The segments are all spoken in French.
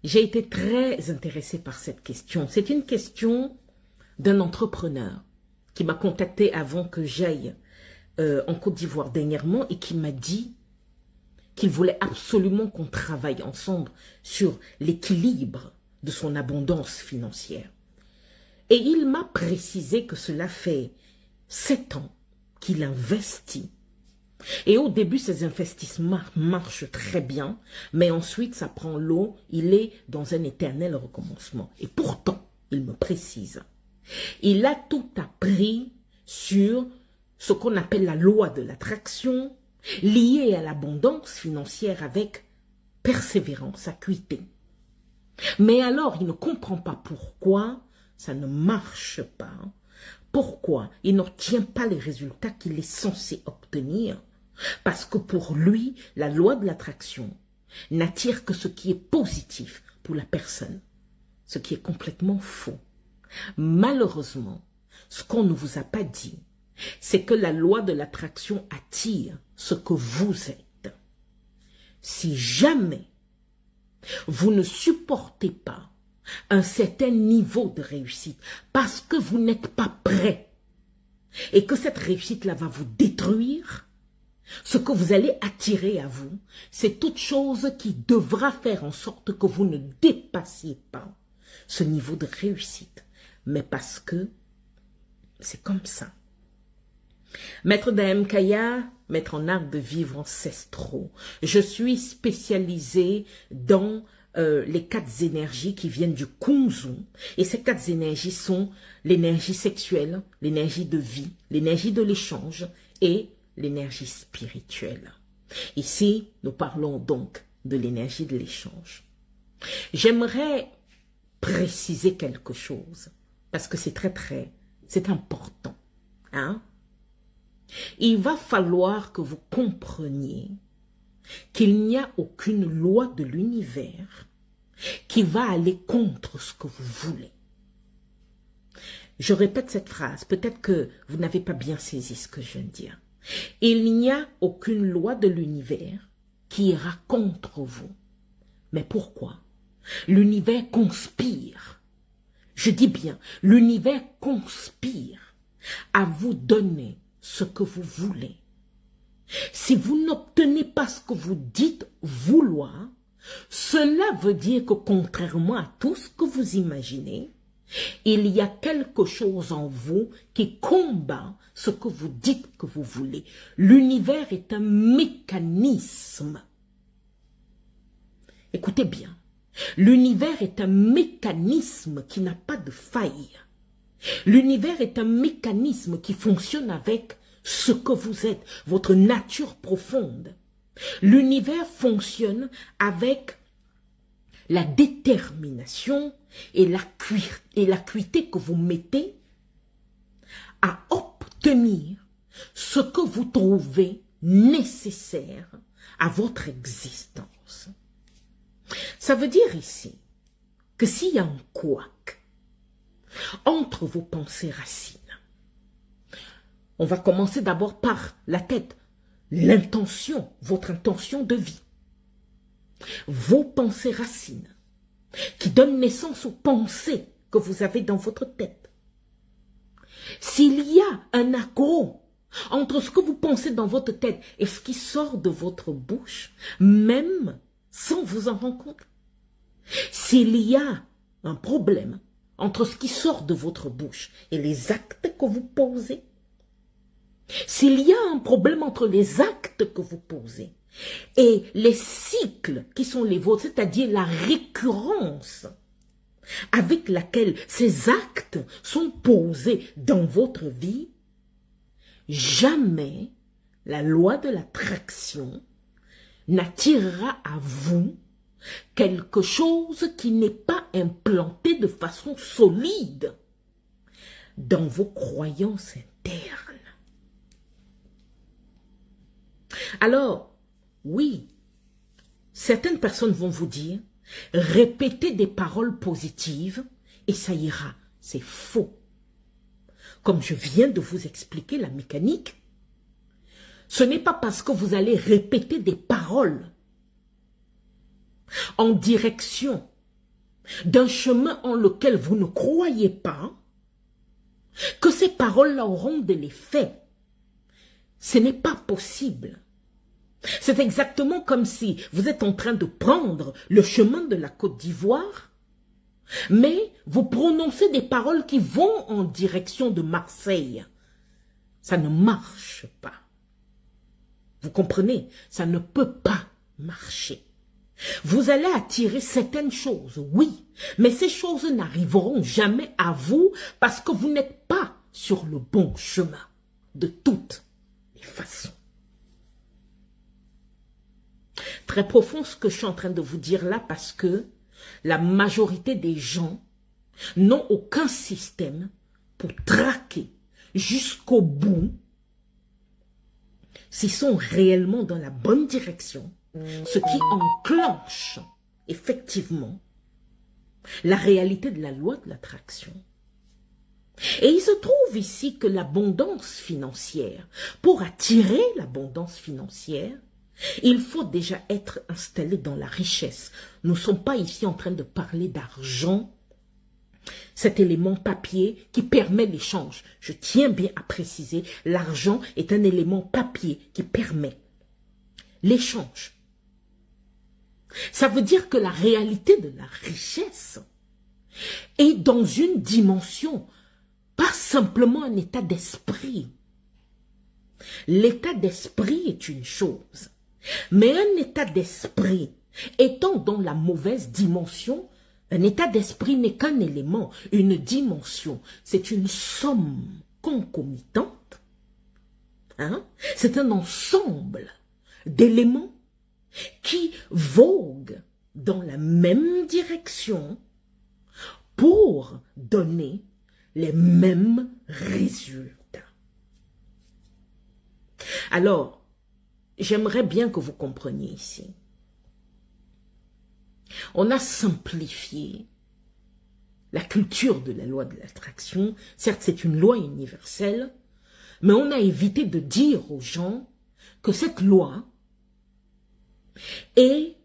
J'ai été très intéressée par cette question. C'est une question d'un entrepreneur qui m'a contacté avant que j'aille en Côte d'Ivoire dernièrement et qui m'a dit qu'il voulait absolument qu'on travaille ensemble sur l'équilibre de son abondance financière. Et il m'a précisé que cela fait 7 ans qu'il investit. Et au début, ces investissements marchent très bien, mais ensuite, ça prend l'eau, il est dans un éternel recommencement. Et pourtant, il me précise, il a tout appris sur ce qu'on appelle la loi de l'attraction, liée à l'abondance financière avec persévérance, acuité. Mais alors, il ne comprend pas pourquoi ça ne marche pas. Pourquoi il n'obtient pas les résultats qu'il est censé obtenir? Parce que pour lui, la loi de l'attraction n'attire que ce qui est positif pour la personne, ce qui est complètement faux. Malheureusement, ce qu'on ne vous a pas dit, c'est que la loi de l'attraction attire ce que vous êtes. Si jamais vous ne supportez pas un certain niveau de réussite parce que vous n'êtes pas prêt et que cette réussite-là va vous détruire, ce que vous allez attirer à vous, c'est toute chose qui devra faire en sorte que vous ne dépassiez pas ce niveau de réussite. Mais parce que c'est comme ça. Maître Dahem Kaya, maître en art de vivre ancestraux. Je suis spécialisée dans les 4 énergies qui viennent du Kunzu. Et ces 4 énergies sont l'énergie sexuelle, l'énergie de vie, l'énergie de l'échange et l'énergie spirituelle. Ici, nous parlons donc de l'énergie de l'échange. J'aimerais préciser quelque chose, parce que c'est important. Hein? Il va falloir que vous compreniez qu'il n'y a aucune loi de l'univers qui va aller contre ce que vous voulez. Je répète cette phrase, peut-être que vous n'avez pas bien saisi ce que je viens de dire. Il n'y a aucune loi de l'univers qui ira contre vous. Mais pourquoi? L'univers conspire. Je dis bien, l'univers conspire à vous donner ce que vous voulez. Si vous n'obtenez pas ce que vous dites vouloir, cela veut dire que contrairement à tout ce que vous imaginez, il y a quelque chose en vous qui combat ce que vous dites que vous voulez. L'univers est un mécanisme. Écoutez bien, l'univers est un mécanisme qui n'a pas de faille. L'univers est un mécanisme qui fonctionne avec ce que vous êtes, votre nature profonde. L'univers fonctionne avec la détermination et l'acuité que vous mettez à obtenir ce que vous trouvez nécessaire à votre existence. Ça veut dire ici que s'il y a un couac entre vos pensées racines, on va commencer d'abord par la tête, l'intention, votre intention de vie. Vos pensées racines qui donnent naissance aux pensées que vous avez dans votre tête. S'il y a un accro entre ce que vous pensez dans votre tête et ce qui sort de votre bouche, même sans vous en rendre compte, s'il y a un problème entre ce qui sort de votre bouche et les actes que vous posez, s'il y a un problème entre les actes que vous posez et les cycles qui sont les vôtres, c'est-à-dire la récurrence avec laquelle ces actes sont posés dans votre vie, jamais la loi de l'attraction n'attirera à vous quelque chose qui n'est pas implanté de façon solide dans vos croyances internes. Alors, oui, certaines personnes vont vous dire, répétez des paroles positives et ça ira. C'est faux. Comme je viens de vous expliquer la mécanique, ce n'est pas parce que vous allez répéter des paroles en direction d'un chemin en lequel vous ne croyez pas, que ces paroles-là auront de l'effet. Ce n'est pas possible. C'est exactement comme si vous êtes en train de prendre le chemin de la Côte d'Ivoire, mais vous prononcez des paroles qui vont en direction de Marseille. Ça ne marche pas. Vous comprenez? Ça ne peut pas marcher. Vous allez attirer certaines choses, oui, mais ces choses n'arriveront jamais à vous parce que vous n'êtes pas sur le bon chemin de toutes les façons. Très profond ce que je suis en train de vous dire là parce que la majorité des gens n'ont aucun système pour traquer jusqu'au bout s'ils sont réellement dans la bonne direction, ce qui enclenche effectivement la réalité de la loi de l'attraction. Et il se trouve ici que l'abondance financière, pour attirer l'abondance financière, il faut déjà être installé dans la richesse. Nous ne sommes pas ici en train de parler d'argent, cet élément papier qui permet l'échange. Je tiens bien à préciser, l'argent est un élément papier qui permet l'échange. Ça veut dire que la réalité de la richesse est dans une dimension, pas simplement un état d'esprit. L'état d'esprit est une chose, mais un état d'esprit étant dans la mauvaise dimension, un état d'esprit n'est qu'un élément, une dimension, c'est une somme concomitante. Hein? C'est un ensemble d'éléments qui voguent dans la même direction pour donner les mêmes résultats. Alors, j'aimerais bien que vous compreniez ici. On a simplifié la culture de la loi de l'attraction. Certes, c'est une loi universelle, mais on a évité de dire aux gens que cette loi est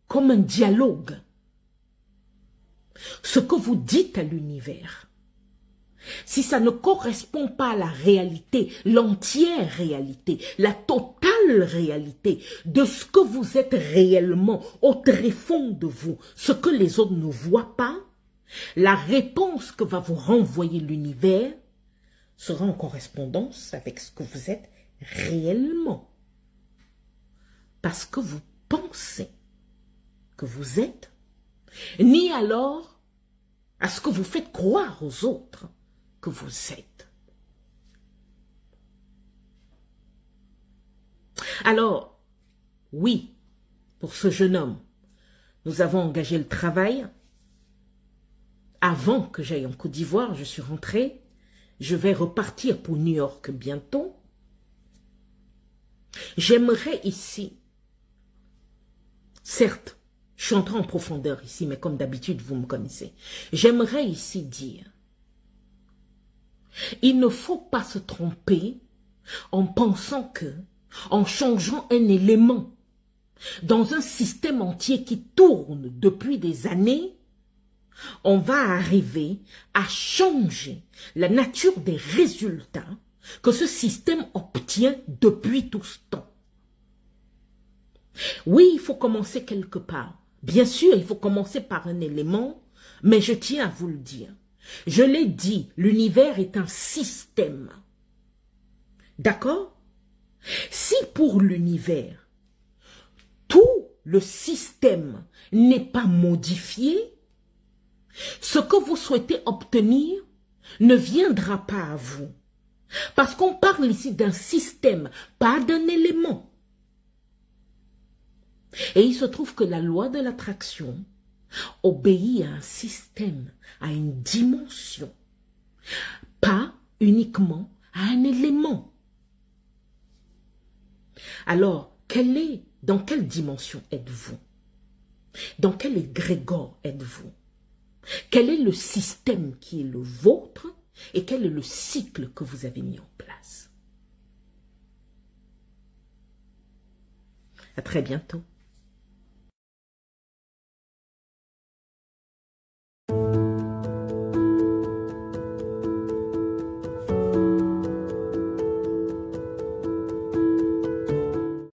comme un dialogue. Ce que vous dites à l'univers, si ça ne correspond pas à la réalité, l'entière réalité, la totale réalité de ce que vous êtes réellement au tréfonds de vous, ce que les autres ne voient pas, la réponse que va vous renvoyer l'univers sera en correspondance avec ce que vous êtes réellement. Parce que vous pensez que vous êtes, ni alors à ce que vous faites croire aux autres que vous êtes. Alors, oui, pour ce jeune homme, nous avons engagé le travail. Avant que j'aille en Côte d'Ivoire, je suis rentrée. Je vais repartir pour New York bientôt. J'aimerais ici, certes, je suis entrée en profondeur ici, mais comme d'habitude, vous me connaissez. J'aimerais ici dire, il ne faut pas se tromper en pensant que, en changeant un élément dans un système entier qui tourne depuis des années, on va arriver à changer la nature des résultats que ce système obtient depuis tout ce temps. Oui, il faut commencer quelque part. Bien sûr, il faut commencer par un élément, mais je tiens à vous le dire. Je l'ai dit, l'univers est un système. D'accord? Si pour l'univers, tout le système n'est pas modifié, ce que vous souhaitez obtenir ne viendra pas à vous. Parce qu'on parle ici d'un système, pas d'un élément. Et il se trouve que la loi de l'attraction obéit à un système, à une dimension, pas uniquement à un élément. Alors, dans quelle dimension êtes-vous? Dans quel égrégore êtes-vous? Quel est le système qui est le vôtre et quel est le cycle que vous avez mis en place? À très bientôt.